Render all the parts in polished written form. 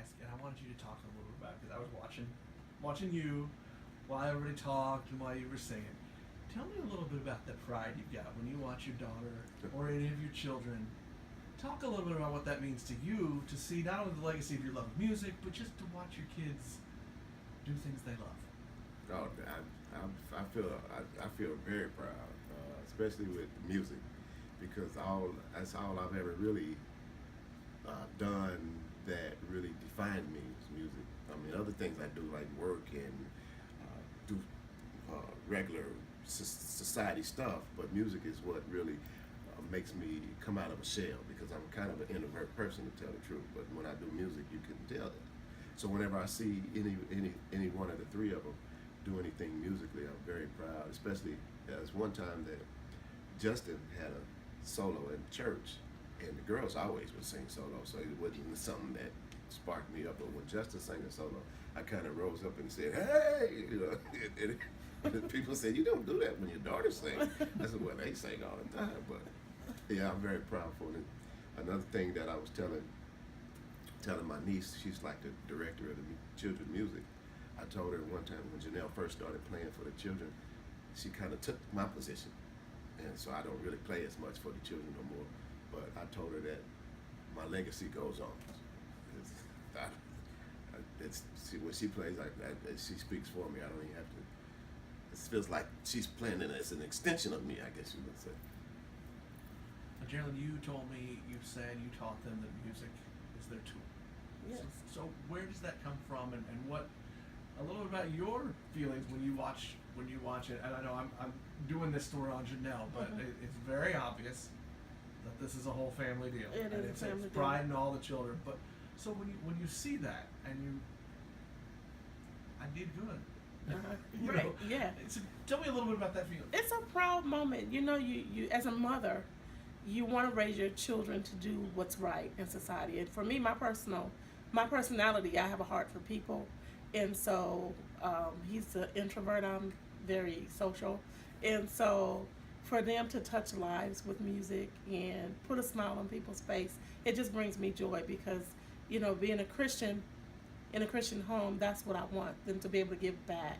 ask, and I wanted you to talk a little bit about it because I was watching you while everybody talked and while you were singing. Tell me a little bit about the pride you've got when you watch your daughter or any of your children. Talk a little bit about what that means to you to see not only the legacy of your love of music, but just to watch your kids do things they love. Oh, I feel very proud, especially with music, because that's all I've ever really done that really defined me was music. I mean, other things I do like work and do regular society stuff, but music is what really makes me come out of a shell, because I'm kind of an introvert person, to tell the truth. But when I do music, you can tell that. So whenever I see any one of the three of them do anything musically, I'm very proud. Especially there's one time that Justin had a solo in church, and the girls always would sing solo, so it wasn't something that sparked me up. But when Justin sang a solo, I kind of rose up and said, "Hey!" And people said, "You don't do that when your daughter sings." I said, "Well, they sing all the time." But yeah, I'm very proud for it. Another thing that I was telling my niece, she's like the director of the children's music. I told her one time when Jenelle first started playing for the children, she kind of took my position, and so I don't really play as much for the children no more. But I told her that my legacy goes on. When she plays, she speaks for me. I don't even have to. It feels like she's playing it as an extension of me, I guess you would say. Jerilyn, you told me, you said you taught them that music is their tool. Yes. So where does that come from, and what, a little bit about your feelings when you watch it? And I know I'm doing this story on Jenelle, but it's very obvious that this is a whole family deal. It is a family it's deal. pride in all the children. But so when you see that and I did good. Right, yeah. So tell me a little bit about that feeling. It's a proud moment. You know, you as a mother, you want to raise your children to do what's right in society. And for me, my personality, I have a heart for people. And so he's an introvert. I'm very social. And so for them to touch lives with music and put a smile on people's face, it just brings me joy, because, you know, being a Christian, in a Christian home, that's what I want, them to be able to give back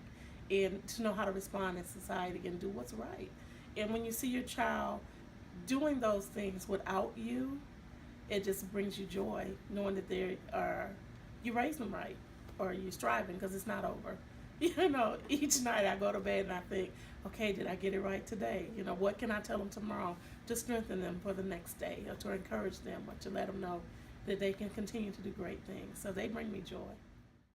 and to know how to respond in society and do what's right. And when you see your child doing those things without you, it just brings you joy, knowing that you raised them right, or you're striving, because it's not over. You know, each night I go to bed and I think, okay, did I get it right today? You know, what can I tell them tomorrow to strengthen them for the next day, or to encourage them, or to let them know that they can continue to do great things. So they bring me joy.